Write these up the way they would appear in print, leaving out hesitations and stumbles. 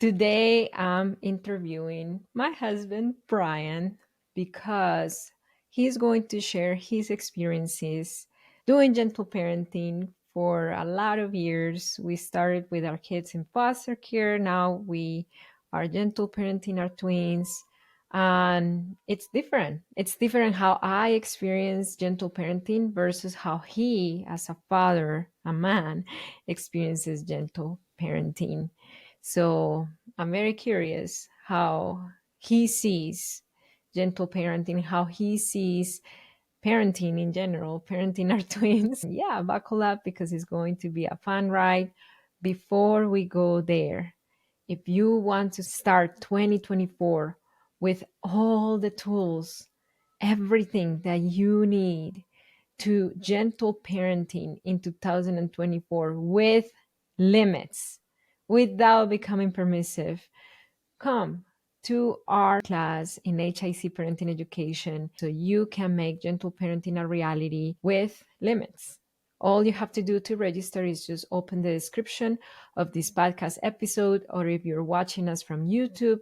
Today, I'm interviewing my husband, Brian, because he's going to share his experiences doing gentle parenting for a lot of years. We started with our kids in foster care. Now we are gentle parenting our twins. And it's different. It's different how I experience gentle parenting versus how he, as a father, a man, experiences gentle parenting. So I'm very curious how he sees gentle parenting, how he sees parenting in general, parenting our twins. Yeah, buckle up because it's going to be a fun ride. Before we go there, if you want to start 2024 with all the tools, everything that you need to gentle parenting in 2024 with limits, without becoming permissive, come to our class in HIC Parenting Education so you can make gentle parenting a reality with limits. All you have to do to register is just open the description of this podcast episode, or if you're watching us from YouTube,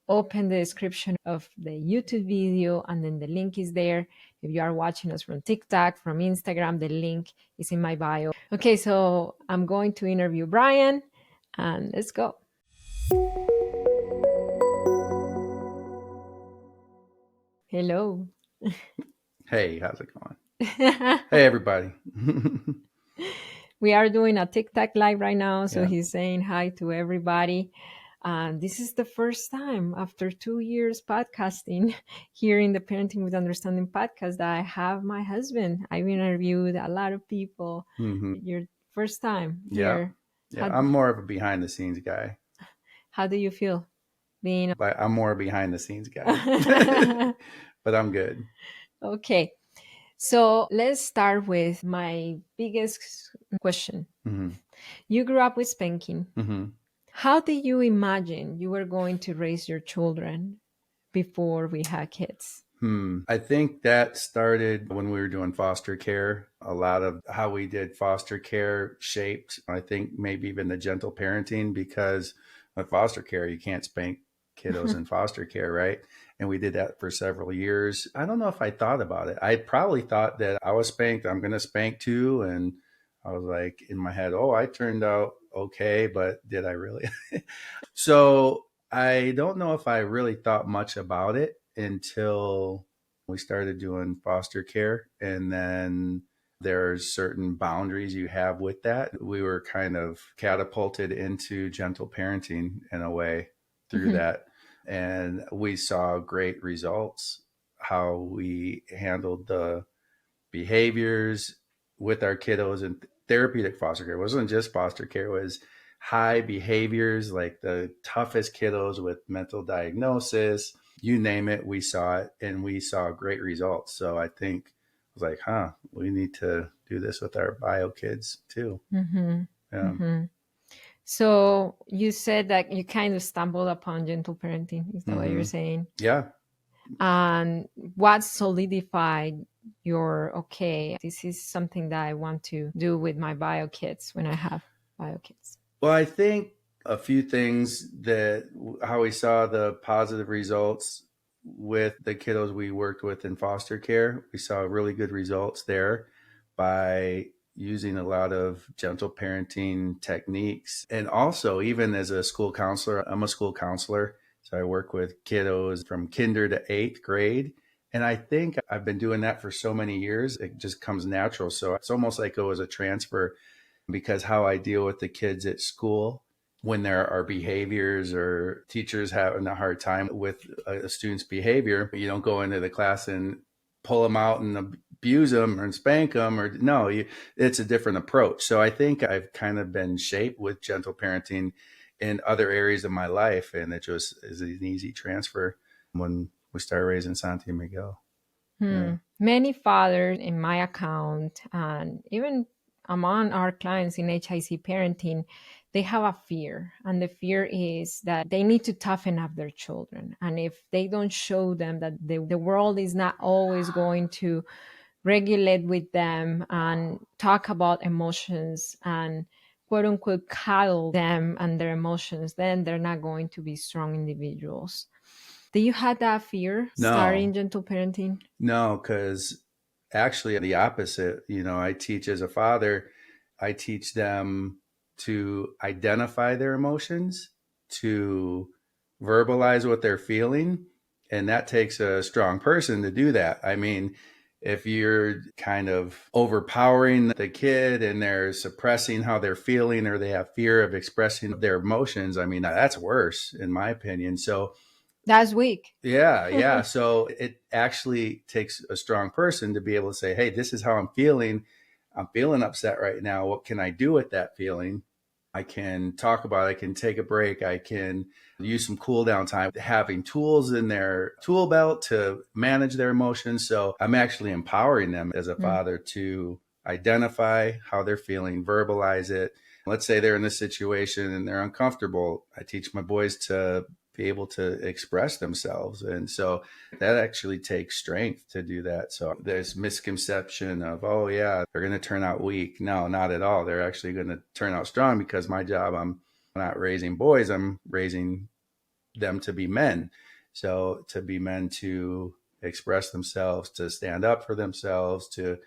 open the description of the YouTube video and then the link is there. If you are watching us from TikTok, from Instagram, the link is in my bio. Okay, so I'm going to interview Brian and let's go. Hello. Hey, how's it going? Hey, everybody. We are doing a TikTok live right now, so Yeah. he's saying hi to everybody. And this is the first time after 2 years podcasting here in the Parenting with Understanding podcast that I have my husband. I've interviewed a lot of people. hmm Your first time Yeah. here. Yeah. I'm more of a behind the scenes guy, How do you feel being? but I'm more a behind the scenes guy, but I'm good. Okay. So let's start with my biggest question. hmm You grew up with spanking. hmm How did you imagine you were going to raise your children before we had kids? I think that started when we were doing foster care. A lot of how we did foster care shaped, I think, maybe even the gentle parenting, because with foster care, you can't spank kiddos in foster care, right? And we did that for several years. I don't know if I thought about it. I probably thought that I was spanked, I'm going to spank too. And I was like in my head, oh, I turned out okay, but did I really? So I don't know if I really thought much about it until we started doing foster care. And then there's certain boundaries you have with that. We were kind of catapulted into gentle parenting in a way through that. And we saw great results, how we handled the behaviors with our kiddos and therapeutic foster care. It wasn't just foster care, it was high behaviors, like the toughest kiddos with mental diagnosis, you name it, we saw it and we saw great results. So I think I was like, we need to do this with our bio kids too. Mm-hmm. Yeah. Mm-hmm. So you said that you kind of stumbled upon gentle parenting. Is that what you're saying? Yeah. And what solidified your, okay, this is something that I want to do with my bio kids when I have bio kids? Well, I think a few things that how we saw the positive results with the kiddos we worked with in foster care. We saw really good results there by using a lot of gentle parenting techniques. And also, even as a school counselor, I'm a school counselor. So I work with kiddos from kinder to eighth grade. And I think I've been doing that for so many years, it just comes natural. So it's almost like it was a transfer, because how I deal with the kids at school when there are behaviors or teachers having a hard time with a student's behavior, you don't go into the class and pull them out and abuse them or spank them, or no, it's a different approach. So I think I've kind of been shaped with gentle parenting in other areas of my life, and it just is an easy transfer when we start raising Santi and Miguel. Yeah. Many fathers in my account, and even among our clients in HIC parenting, they have a fear. And the fear is that they need to toughen up their children. And if they don't show them that the world is not always going to regulate with them and talk about emotions and quote unquote coddle them and their emotions, then they're not going to be strong individuals. Do you have that fear No, starting gentle parenting? no, because actually the opposite. I teach as a father, I teach them to identify their emotions, to verbalize what they're feeling. And that takes a strong person to do that. I mean, if you're kind of overpowering the kid and they're suppressing how they're feeling or they have fear of expressing their emotions, I mean, that's worse, in my opinion. So, That's weak. yeah, yeah. So it actually takes a strong person to be able to say, hey, this is how I'm feeling. I'm feeling upset right now. What can I do with that feeling? I can talk about it. I can take a break. I can use some cool down time, having tools in their tool belt to manage their emotions. So I'm actually empowering them as a Mm. father to identify how they're feeling, verbalize it. Let's say they're in this situation and they're uncomfortable. I teach my boys to be able to express themselves. And so that actually takes strength to do that. So there's misconception of, oh yeah, they're going to turn out weak. No, not at all. They're actually going to turn out strong because my job, I'm not raising boys, I'm raising them to be men. So to be men to express themselves, to stand up for themselves, to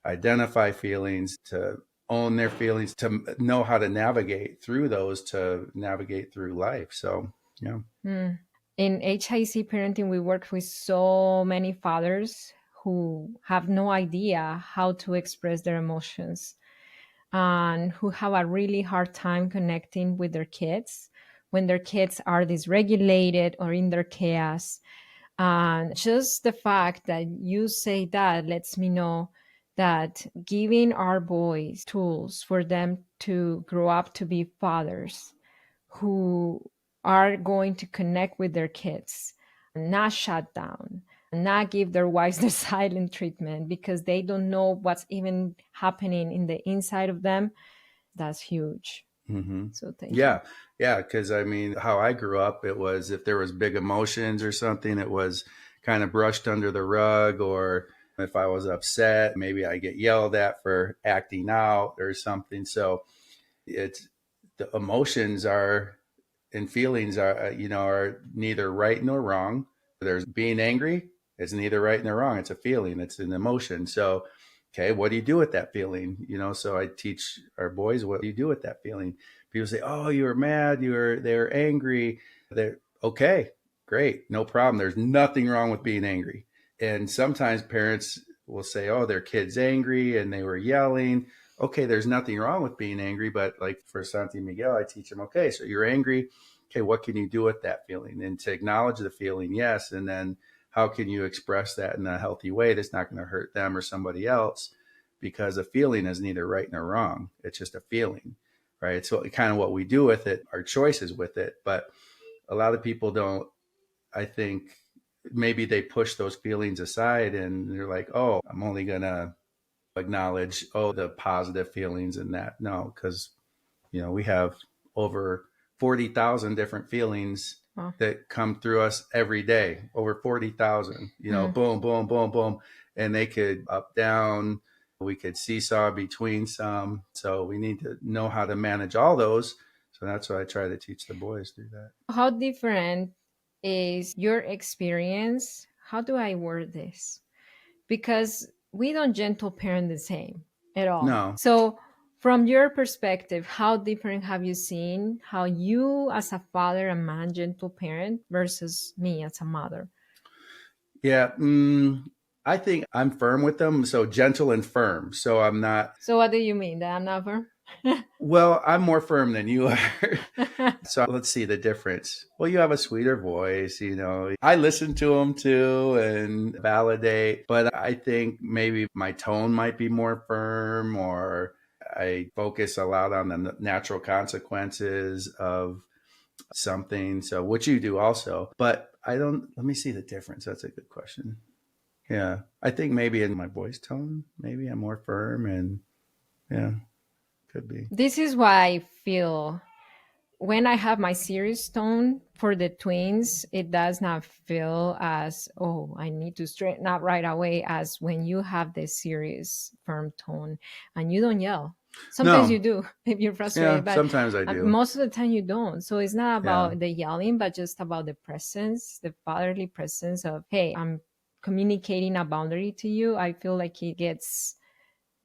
identify feelings, to own their feelings, to know how to navigate through those, to navigate through life. So, yeah. Mm. In HIC parenting, we work with so many fathers who have no idea how to express their emotions and who have a really hard time connecting with their kids when their kids are dysregulated or in their chaos. And just the fact that you say that lets me know that giving our boys tools for them to grow up to be fathers who are going to connect with their kids, not shut down, not give their wives the silent treatment because they don't know what's even happening in the inside of them. That's huge. Mm-hmm. So thank you. Yeah, yeah. Because I mean, how I grew up, it was if there was big emotions or something, it was kind of brushed under the rug. Or if I was upset, maybe I get yelled at for acting out or something. So it's the emotions are and feelings are are neither right nor wrong. There's being angry. It's neither right nor wrong. It's a feeling. It's an emotion. So, okay, what do you do with that feeling? So I teach our boys, what do you do with that feeling? People say, "Oh, you were mad. They're angry." They're okay, great, no problem. There's nothing wrong with being angry. And sometimes parents will say, "Oh, their kid's angry and they were yelling." Okay, there's nothing wrong with being angry, but like for Santi Miguel, I teach him, okay, so you're angry. Okay, what can you do with that feeling? And to acknowledge the feeling, yes. And then how can you express that in a healthy way that's not going to hurt them or somebody else? Because a feeling is neither right nor wrong. It's just a feeling, right? So kind of what we do with it, our choices with it. But a lot of people don't, I think maybe they push those feelings aside and they're like, oh, I'm only going to acknowledge, oh, the positive feelings and that. No, because, we have over 40,000 different feelings Wow. that come through us every day, over 40,000, Hmm. boom, boom, boom, boom. And they could up, down, we could seesaw between some. So we need to know how to manage all those. So that's what I try to teach the boys through that. How different is your experience? How do I word this? Because we don't gentle parent the same at all. No, So, from your perspective, how different have you seen how you as a father and man gentle parent versus me as a mother? yeah. I think I'm firm with them. So gentle and firm. So I'm not, So, what do you mean that I'm not firm? well, I'm more firm than you are. So let's see the difference. Well, you have a sweeter voice, I listen to them too and validate, but I think maybe my tone might be more firm, or I focus a lot on the natural consequences of something. So, what you do also, but I don't, let me see the difference. That's a good question. Yeah. I think maybe in my voice tone, maybe I'm more firm and yeah, could be. This is why I feel when I have my serious tone for the twins, it does not feel as, oh, I need to straighten up right away as when you have this serious, firm tone and you don't yell. Sometimes you No. do if you're frustrated, Yeah, but sometimes I do. most of the time you don't. So it's not Yeah. about the yelling, but just about the presence, the fatherly presence of, hey, I'm communicating a boundary to you. I feel like it gets,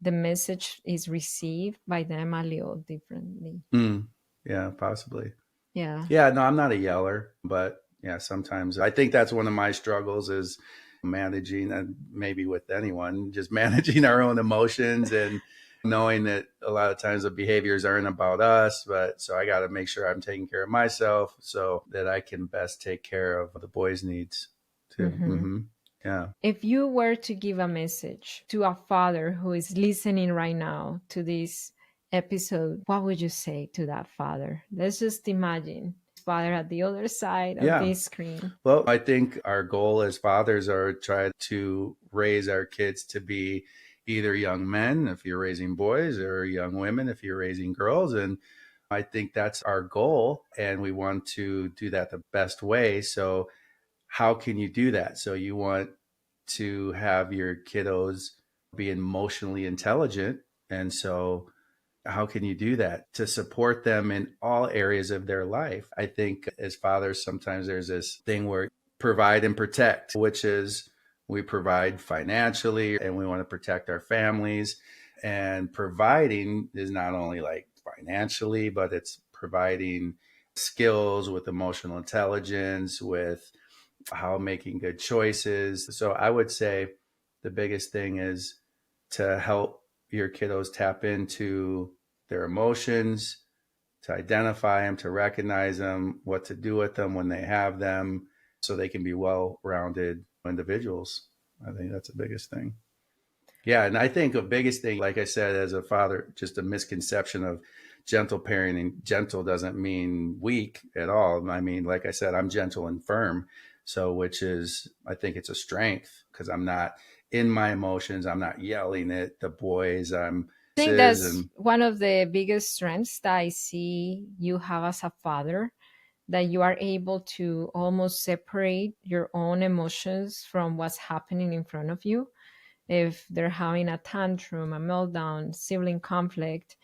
the message is received by them a little differently. Mm. Yeah, possibly. Yeah. Yeah, no, I'm not a yeller, but yeah, sometimes I think that's one of my struggles is managing, and maybe with anyone, just managing our own emotions and knowing that a lot of times the behaviors aren't about us, but so I got to make sure I'm taking care of myself so that I can best take care of the boys' needs too. Hmm. Yeah. If you were to give a message to a father who is listening right now to this episode, what would you say to that father? Let's just imagine father at the other side of Yeah. this screen. Well, I think our goal as fathers are try to raise our kids to be either young men if you're raising boys or young women if you're raising girls. And I think that's our goal. And we want to do that the best way. So, how can you do that? So, you want to have your kiddos be emotionally intelligent. And so, how can you do that to support them in all areas of their life? I think as fathers, sometimes there's this thing where provide and protect, which is we provide financially and we want to protect our families. And providing is not only like financially, but it's providing skills with emotional intelligence, with how making good choices. So I would say the biggest thing is to help your kiddos tap into their emotions, to identify them, to recognize them, what to do with them when they have them, so they can be well rounded individuals. I think that's the biggest thing. Yeah. And I think the biggest thing, like I said, as a father, just a misconception of gentle parenting. Gentle doesn't mean weak at all. I mean, like I said, I'm gentle and firm. So, which is, I think it's a strength because I'm not in my emotions. I'm not yelling at the boys. I'm I think says that's and one of the biggest strengths that I see you have as a father, that you are able to almost separate your own emotions from what's happening in front of you. If they're having a tantrum, a meltdown, sibling conflict,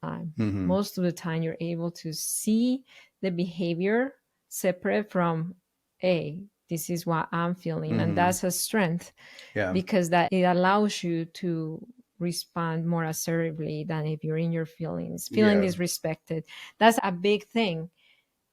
mm-hmm. most of the time you're able to see the behavior separate from, hey, this is what I'm feeling. And Mm-hmm. that's a strength Yeah. because that it allows you to respond more assertively than if you're in your feelings, feeling Yeah. disrespected. That's a big thing.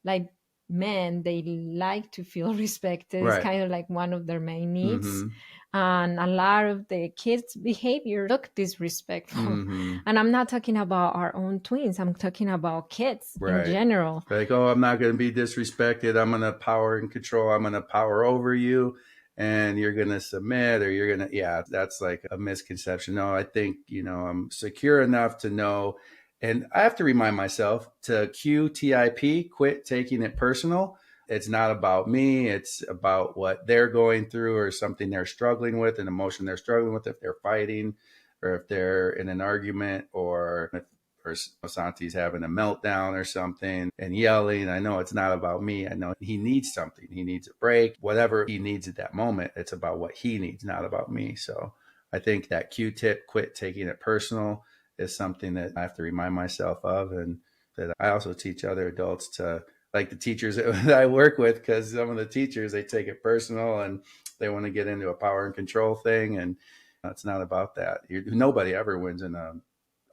Like, men, they like to feel respected. It's Right. kind of like one of their main needs. Mm-hmm. And a lot of the kids' behavior look disrespectful. Mm-hmm. And I'm not talking about our own twins, I'm talking about kids in Right. general. Like, oh, I'm not going to be disrespected. I'm going to power and control. I'm going to power over you and you're going to submit or you're going to, yeah, that's like a misconception. No, I think, I'm secure enough to know. And I have to remind myself to QTIP, quit taking it personal. It's not about me. It's about what they're going through or something they're struggling with, an emotion they're struggling with if they're fighting or if they're in an argument or if or Santi's having a meltdown or something and yelling. I know it's not about me. I know he needs something. He needs a break, whatever he needs at that moment. It's about what he needs, not about me. So I think that Q-tip, quit taking it personal, is something that I have to remind myself of. And that I also teach other adults to, like the teachers that I work with, because some of the teachers, they take it personal and they want to get into a power and control thing. And it's not about that. Nobody ever wins in a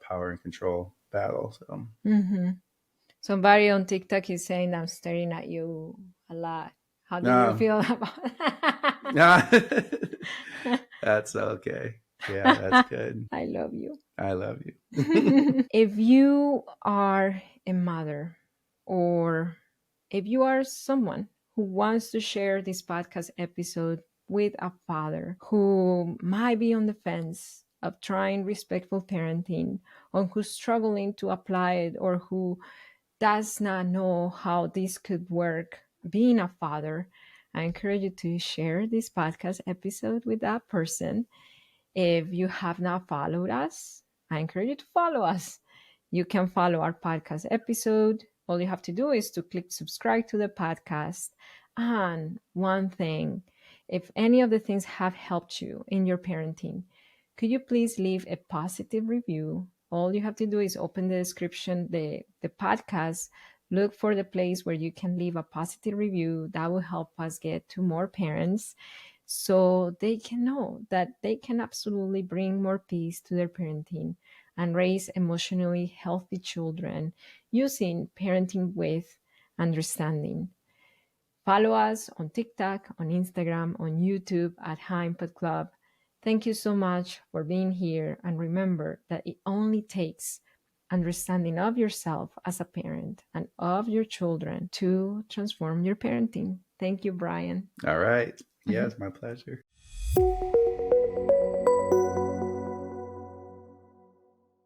power and control battle. So Mm-hmm. Somebody on TikTok is saying I'm staring at you a lot. How do you no, feel about that's okay. Yeah, that's good. I love you. I love you. If you are a mother, or if you are someone who wants to share this podcast episode with a father who might be on the fence of trying respectful parenting, or who's struggling to apply it, or who does not know how this could work being a father, I encourage you to share this podcast episode with that person. If you have not followed us, I encourage you to follow us. You can follow our podcast episode. All you have to do is to click subscribe to the podcast. And one thing, if any of the things have helped you in your parenting, could you please leave a positive review All you have to do is open the description, the podcast, look for the place where you can leave a positive review. That will help us get to more parents so they can know that they can absolutely bring more peace to their parenting and raise emotionally healthy children using parenting with understanding. Follow us on TikTok, on Instagram, on YouTube at Heimpod Club. Thank you so much for being here. And remember that it only takes understanding of yourself as a parent and of your children to transform your parenting. Thank you, Brian. All right. Yeah, it's my pleasure.